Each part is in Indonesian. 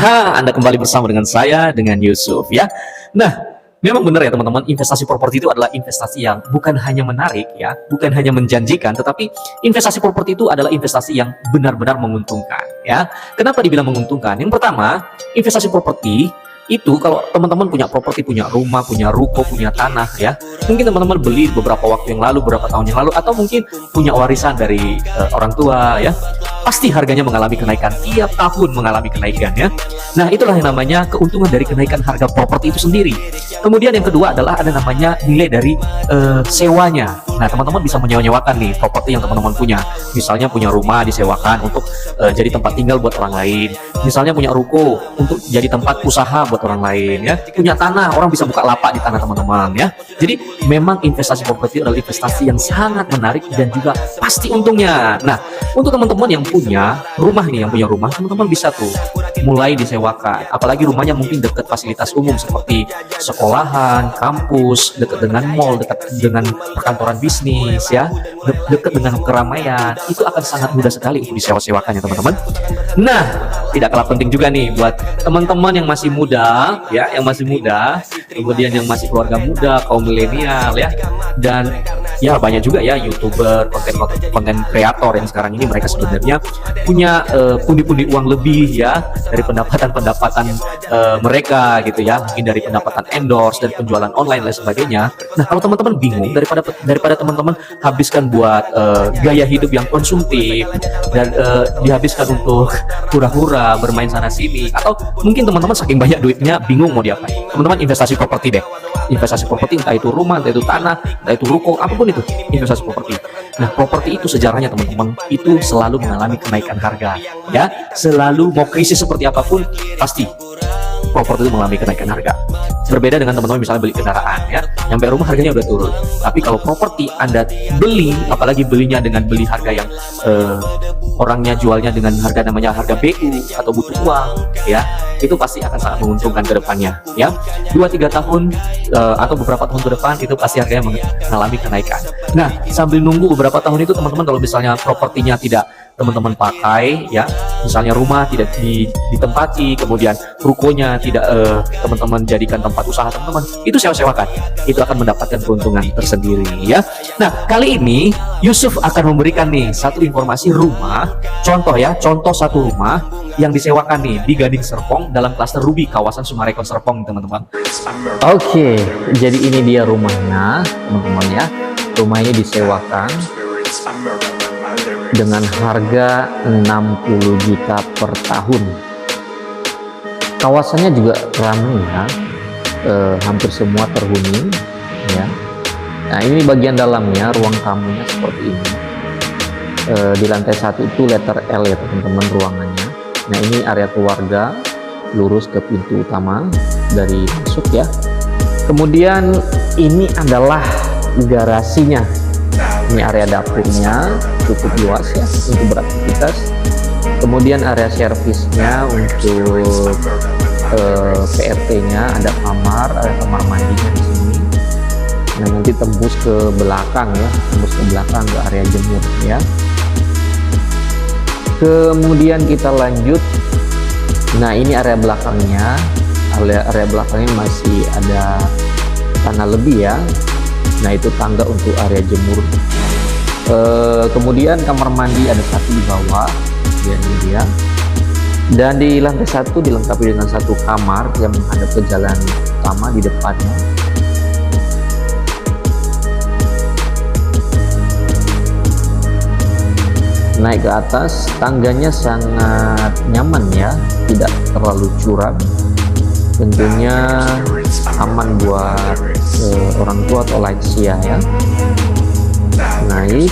Aha, Anda kembali bersama dengan saya, dengan Yusuf ya. Nah, memang benar ya teman-teman, investasi properti itu adalah investasi yang bukan hanya menarik ya, bukan hanya menjanjikan, tetapi investasi properti itu adalah investasi yang benar-benar menguntungkan ya. Kenapa dibilang menguntungkan? Yang pertama, investasi properti itu kalau teman-teman punya properti, punya rumah, punya ruko, punya tanah ya, mungkin teman-teman beli beberapa waktu yang lalu, beberapa tahun yang lalu, atau mungkin punya warisan dari orang tua ya, pasti harganya mengalami kenaikan, tiap tahun mengalami kenaikan ya. Nah, itulah yang namanya keuntungan dari kenaikan harga properti itu sendiri. Kemudian yang kedua adalah ada namanya nilai dari sewanya. Nah, teman-teman bisa menyewa-nyewakan nih properti yang teman-teman punya. Misalnya punya rumah disewakan untuk jadi tempat tinggal buat orang lain. Misalnya punya ruko untuk jadi tempat usaha buat orang lain ya. Punya tanah, orang bisa buka lapak di tanah teman-teman ya. Jadi memang investasi properti adalah investasi yang sangat menarik dan juga pasti untungnya. Nah, untuk teman-teman yang punya rumah nih, yang punya rumah, teman-teman bisa tuh mulai disewakan. Apalagi rumahnya mungkin dekat fasilitas umum seperti sekolahan, kampus, dekat dengan mall, dekat dengan perkantoran bisnis ya, dekat dengan keramaian, itu akan sangat mudah sekali untuk disewa-sewakan ya teman-teman. Nah, tidak kalah penting juga nih buat teman-teman yang masih muda ya, yang masih muda, kemudian yang masih keluarga muda, kaum milenial ya, dan ya banyak juga ya YouTuber, konten kreator yang sekarang ini mereka sebenarnya punya pundi-pundi uang lebih ya dari pendapatan mereka gitu ya, mungkin dari pendapatan endorse dan penjualan online dan sebagainya. Nah, kalau teman-teman bingung, daripada teman-teman habiskan buat gaya hidup yang konsumtif dan dihabiskan untuk hura-hura bermain sana sini, atau mungkin teman-teman saking banyak duitnya bingung mau diapain, teman-teman investasi properti deh. Investasi properti, entah itu rumah, entah itu tanah, entah itu ruko, apapun itu investasi properti. Nah, properti itu sejarahnya teman-teman itu selalu mengalami kenaikan harga ya, selalu mau krisis seperti apapun pasti properti itu mengalami kenaikan harga. Berbeda dengan teman-teman misalnya beli kendaraan ya, nyampe rumah harganya udah turun. Tapi kalau properti Anda beli, apalagi belinya dengan beli harga yang orangnya jualnya dengan harga namanya harga BU atau butuh uang ya, itu pasti akan sangat menguntungkan ke depannya ya. 2-3 tahun atau beberapa tahun ke depan itu pasti harganya mengalami kenaikan. Nah, sambil nunggu beberapa tahun itu teman-teman, kalau misalnya propertinya tidak teman-teman pakai ya, misalnya rumah tidak ditempati, kemudian rukonya tidak teman-teman jadikan tempat usaha teman-teman, itu sewa-sewakan, itu akan mendapatkan keuntungan tersendiri ya. Nah, kali ini Yusuf akan memberikan nih satu informasi rumah, contoh ya, contoh satu rumah yang disewakan nih di Gading Serpong dalam klaster Ruby kawasan Sumarekon Serpong teman-teman. Oke, jadi ini dia rumahnya teman-teman ya. Rumah ini disewakan dengan harga 60 juta per tahun. Kawasannya juga ramai ya, hampir semua terhuni ya. Nah, ini bagian dalamnya, ruang tamunya seperti ini. Di lantai 1 itu letter L ya teman-teman ruangannya. Nah, ini area keluarga, lurus ke pintu utama dari masuk ya. Kemudian ini adalah garasinya. Ini area dapurnya cukup luas ya untuk beraktivitas. Kemudian area servisnya untuk PRT-nya, ada kamar, ada kamar mandinya di sini. Nah, nanti tembus ke belakang ya, tembus ke belakang ke area jemur ya. Kemudian kita lanjut. Nah, ini area belakangnya. Area belakangnya masih ada tanah lebih ya. Nah, itu tangga untuk area jemur. Kemudian kamar mandi ada satu di bawah ya, ini dia. Dan di lantai 1 dilengkapi dengan satu kamar yang menghadap ke jalan utama di depannya. Naik ke atas, tangganya sangat nyaman ya, tidak terlalu curam, tentunya aman buat orang tua atau lansia ya. Naik,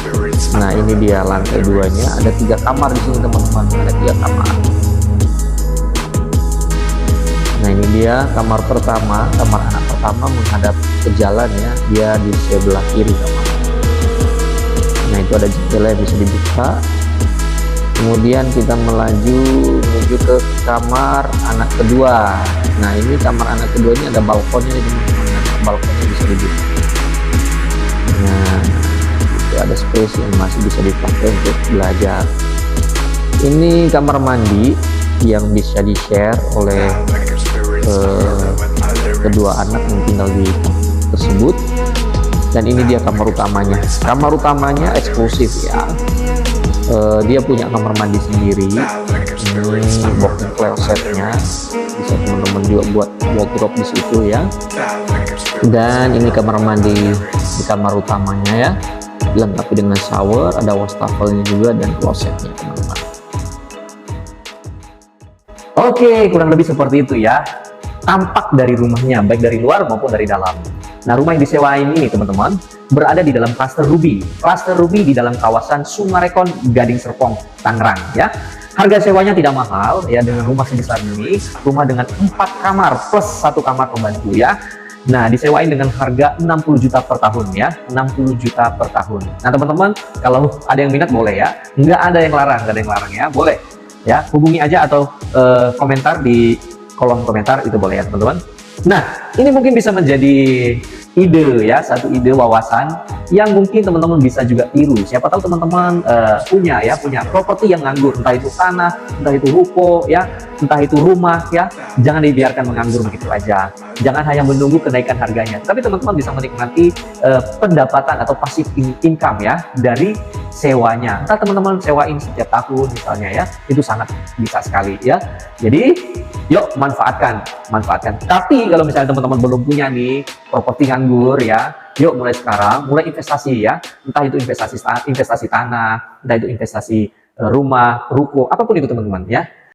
nah ini dia lantai 2-nya, ada 3 kamar di sini teman-teman, ada 3 kamar. Nah, ini dia kamar pertama, kamar anak pertama menghadap ke jalan ya, dia di sebelah kiri kamar. Nah, itu ada jendela yang bisa dibuka. Kemudian kita melaju menuju ke kamar anak kedua. Nah, ini kamar anak kedua ini ada balkonnya nih teman-teman, balkonnya bisa dibuka. Nah, itu ada space yang masih bisa dipakai untuk belajar. Ini kamar mandi. yang bisa di-share oleh kedua anak yang tinggal di tersebut. Dan ini dia kamar utamanya. Kamar utamanya eksklusif ya. Dia punya kamar mandi sendiri. Ini box closetnya, bisa teman-teman juga buat wardrobe di situ ya. Dan ini kamar mandi di kamar utamanya ya, dilengkapi dengan shower, ada wastafelnya juga dan klosetnya teman-teman. Oke, kurang lebih seperti itu ya tampak dari rumahnya, baik dari luar maupun dari dalam. Nah, rumah yang disewain ini teman-teman berada di dalam klaster Ruby. Klaster Ruby di dalam kawasan Sungarekon, Gading Serpong, Tangerang ya. Harga sewanya tidak mahal ya, dengan rumah sebesar ini, rumah dengan 4 kamar plus 1 kamar pembantu ya. Nah, disewain dengan harga 60 juta per tahun ya, 60 juta per tahun. Nah, teman-teman, kalau ada yang minat boleh ya, nggak ada yang larang ya, boleh ya, hubungi aja atau komentar di kolom komentar itu boleh ya teman-teman. Nah, ini mungkin bisa menjadi ide ya, satu ide wawasan yang mungkin teman-teman bisa juga tiru. Siapa tahu teman-teman punya properti yang nganggur, entah itu tanah, entah itu ruko ya, entah itu rumah ya. Jangan dibiarkan menganggur begitu aja. Jangan hanya menunggu kenaikan harganya, tapi teman-teman bisa menikmati pendapatan atau passive income ya dari sewanya. Entah teman-teman sewain setiap tahun misalnya ya, itu sangat bisa sekali ya. Jadi yuk manfaatkan. Tapi kalau misalnya teman-teman belum punya nih properti nganggur ya, yuk mulai sekarang, mulai investasi ya. Entah itu investasi tanah, entah itu investasi rumah, ruko, apapun itu teman-teman ya.